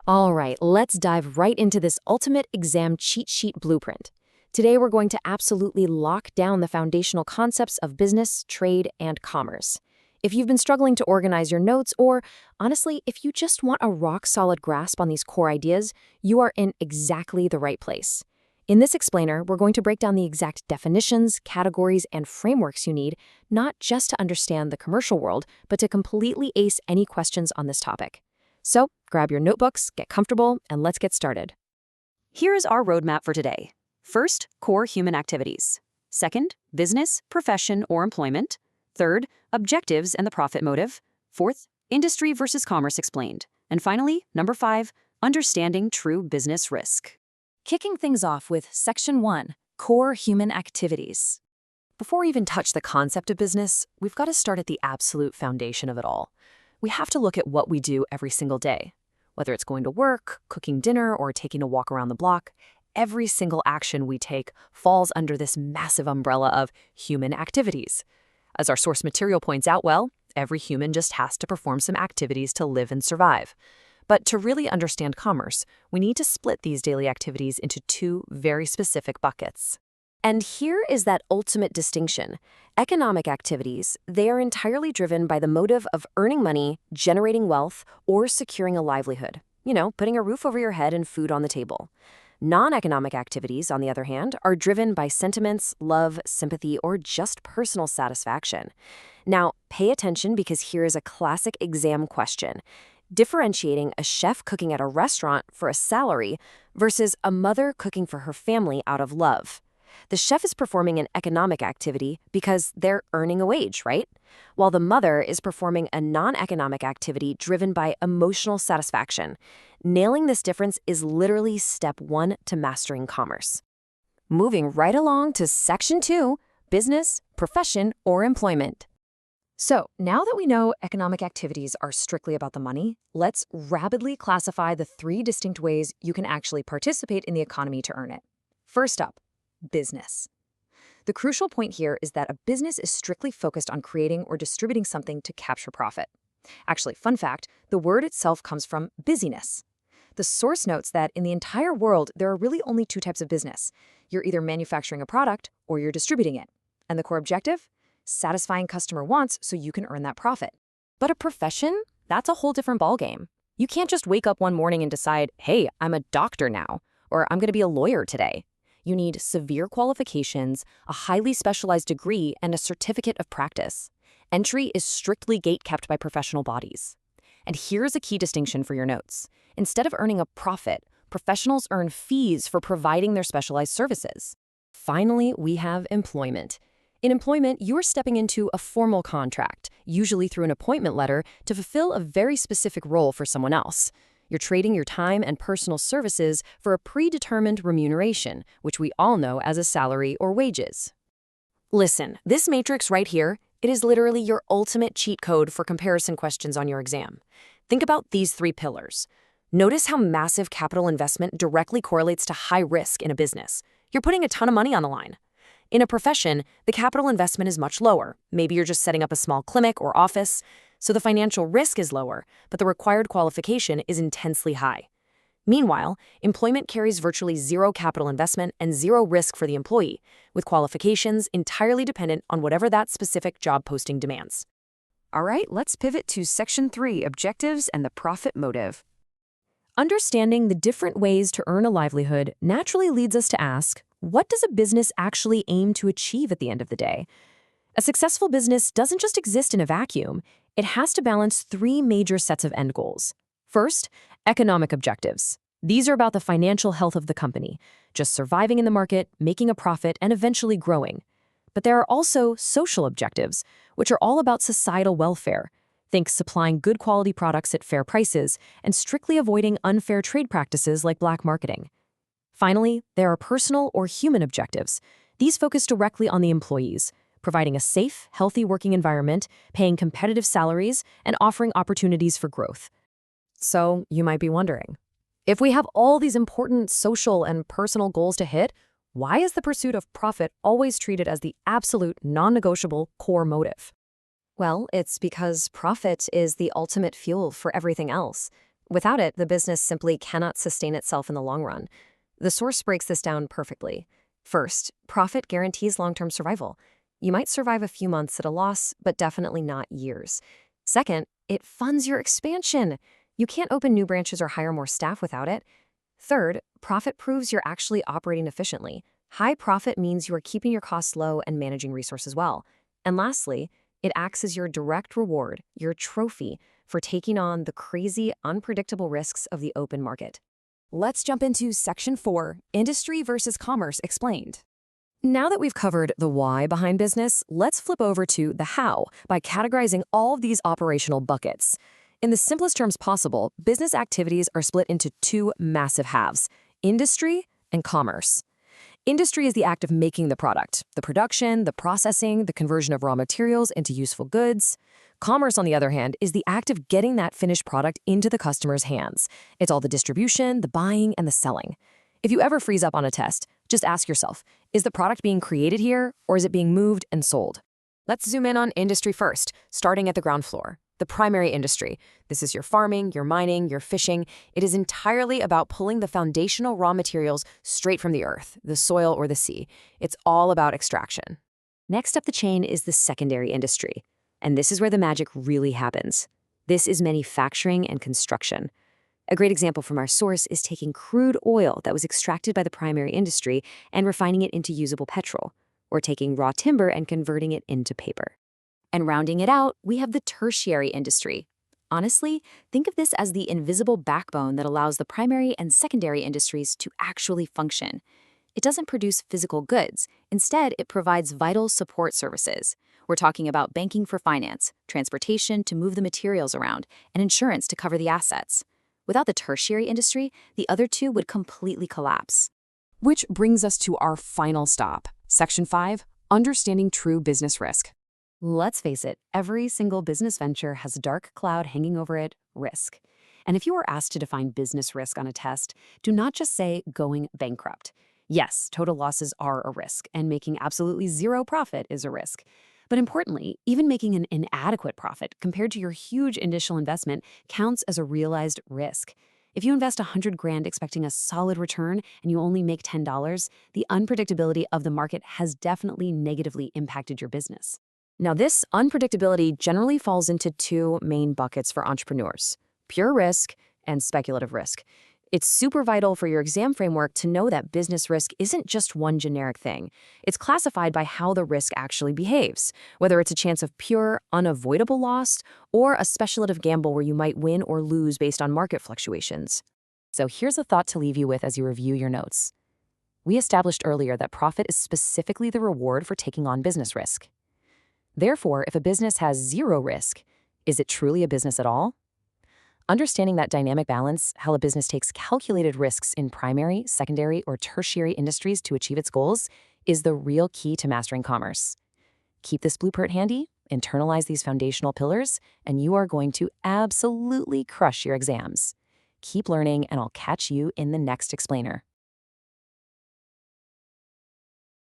All right, let's dive right into this ultimate exam cheat sheet blueprint. Today, we're going to absolutely lock down the foundational concepts of business, trade, and commerce. If you've been struggling to organize your notes, or honestly, if you just want a rock-solid grasp on these core ideas, you are in exactly the right place. In this explainer, we're going to break down the exact definitions, categories, and frameworks you need, not just to understand the commercial world, but to completely ace any questions on this topic. So, grab your notebooks, get comfortable, and let's get started. Here's our roadmap for today. First, core human activities. Second, business, profession, or employment. Third, objectives and the profit motive. Fourth, industry versus commerce explained. And finally, number 5, understanding true business risk. Kicking things off with Section 1, core human activities. Before we even touch the concept of business, we've got to start at the absolute foundation of it all. We have to look at what we do every single day. Whether it's going to work, cooking dinner, or taking a walk around the block, every single action we take falls under this massive umbrella of human activities. As our source material points out, well, every human just has to perform some activities to live and survive. But to really understand commerce, we need to split these daily activities into 2 very specific buckets. And here is that ultimate distinction. Economic activities, they are entirely driven by the motive of earning money, generating wealth, or securing a livelihood. Putting a roof over your head and food on the table. Non-economic activities, on the other hand, are driven by sentiments, love, sympathy, or just personal satisfaction. Now, pay attention because here is a classic exam question. Differentiating a chef cooking at a restaurant for a salary versus a mother cooking for her family out of love. The chef is performing an economic activity because they're earning a wage, right? While the mother is performing a non-economic activity driven by emotional satisfaction. Nailing this difference is literally step 1 to mastering commerce. Moving right along to Section 2, business, profession, or employment. So, now that we know economic activities are strictly about the money, let's rapidly classify the 3 distinct ways you can actually participate in the economy to earn it. First up, business. The crucial point here is that a business is strictly focused on creating or distributing something to capture profit. Actually, fun fact, the word itself comes from busyness. The source notes that in the entire world, there are really only 2 types of business. You're either manufacturing a product or you're distributing it. And the core objective? Satisfying customer wants so you can earn that profit. But a profession? That's a whole different ballgame. You can't just wake up one morning and decide, hey, I'm a doctor now, or I'm going to be a lawyer today. You need severe qualifications, a highly specialized degree, and a certificate of practice. Entry is strictly gate-kept by professional bodies. And here's a key distinction for your notes. Instead of earning a profit, professionals earn fees for providing their specialized services. Finally, we have employment. In employment, you're stepping into a formal contract, usually through an appointment letter, to fulfill a very specific role for someone else. You're trading your time and personal services for a predetermined remuneration, which we all know as a salary or wages. Listen, this matrix right here, it is literally your ultimate cheat code for comparison questions on your exam. Think about these 3 pillars. Notice how massive capital investment directly correlates to high risk in a business. You're putting a ton of money on the line. In a profession, the capital investment is much lower. Maybe you're just setting up a small clinic or office. So the financial risk is lower, but the required qualification is intensely high. Meanwhile, employment carries virtually 0 capital investment and 0 risk for the employee, with qualifications entirely dependent on whatever that specific job posting demands. All right, let's pivot to Section 3, objectives and the profit motive. Understanding the different ways to earn a livelihood naturally leads us to ask, what does a business actually aim to achieve at the end of the day? A successful business doesn't just exist in a vacuum. It has to balance 3 major sets of end goals. First, economic objectives. These are about the financial health of the company, just surviving in the market, making a profit, and eventually growing. But there are also social objectives, which are all about societal welfare. Think supplying good quality products at fair prices and strictly avoiding unfair trade practices like black marketing. Finally, there are personal or human objectives. These focus directly on the employees, providing a safe, healthy working environment, paying competitive salaries, and offering opportunities for growth. So, you might be wondering, if we have all these important social and personal goals to hit, why is the pursuit of profit always treated as the absolute non-negotiable core motive? Well, it's because profit is the ultimate fuel for everything else. Without it, the business simply cannot sustain itself in the long run. The source breaks this down perfectly. First, profit guarantees long-term survival. You might survive a few months at a loss, but definitely not years. Second, it funds your expansion. You can't open new branches or hire more staff without it. Third, profit proves you're actually operating efficiently. High profit means you are keeping your costs low and managing resources well. And lastly, it acts as your direct reward, your trophy, for taking on the crazy, unpredictable risks of the open market. Let's jump into Section 4, Industry versus Commerce Explained. Now that we've covered the why behind business, let's flip over to the how by categorizing all of these operational buckets. In the simplest terms possible, business activities are split into two massive halves: industry and commerce. Industry is the act of making the product, the production, the processing, the conversion of raw materials into useful goods. Commerce, on the other hand, is the act of getting that finished product into the customer's hands. It's all the distribution, the buying, and the selling. If you ever freeze up on a test, just ask yourself, is the product being created here, or is it being moved and sold? Let's zoom in on industry first, starting at the ground floor. The primary industry. This is your farming, your mining, your fishing. It is entirely about pulling the foundational raw materials straight from the earth, the soil, or the sea. It's all about extraction. Next up the chain is the secondary industry. And this is where the magic really happens. This is manufacturing and construction. A great example from our source is taking crude oil that was extracted by the primary industry and refining it into usable petrol, or taking raw timber and converting it into paper. And rounding it out, we have the tertiary industry. Honestly, think of this as the invisible backbone that allows the primary and secondary industries to actually function. It doesn't produce physical goods. Instead, it provides vital support services. We're talking about banking for finance, transportation to move the materials around, and insurance to cover the assets. Without the tertiary industry, the other two would completely collapse. Which brings us to our final stop, Section 5, Understanding True Business Risk. Let's face it, every single business venture has a dark cloud hanging over it: risk. And if you were asked to define business risk on a test, do not just say going bankrupt. Yes, total losses are a risk, and making absolutely zero profit is a risk. But importantly, even making an inadequate profit compared to your huge initial investment counts as a realized risk. If you invest $100,000 expecting a solid return and you only make $10, the unpredictability of the market has definitely negatively impacted your business. Now, this unpredictability generally falls into two main buckets for entrepreneurs: pure risk and speculative risk. It's super vital for your exam framework to know that business risk isn't just one generic thing. It's classified by how the risk actually behaves, whether it's a chance of pure, unavoidable loss or a speculative gamble where you might win or lose based on market fluctuations. So here's a thought to leave you with as you review your notes. We established earlier that profit is specifically the reward for taking on business risk. Therefore, if a business has zero risk, is it truly a business at all? Understanding that dynamic balance, how a business takes calculated risks in primary, secondary, or tertiary industries to achieve its goals, is the real key to mastering commerce. Keep this blueprint handy, internalize these foundational pillars, and you are going to absolutely crush your exams. Keep learning, and I'll catch you in the next explainer.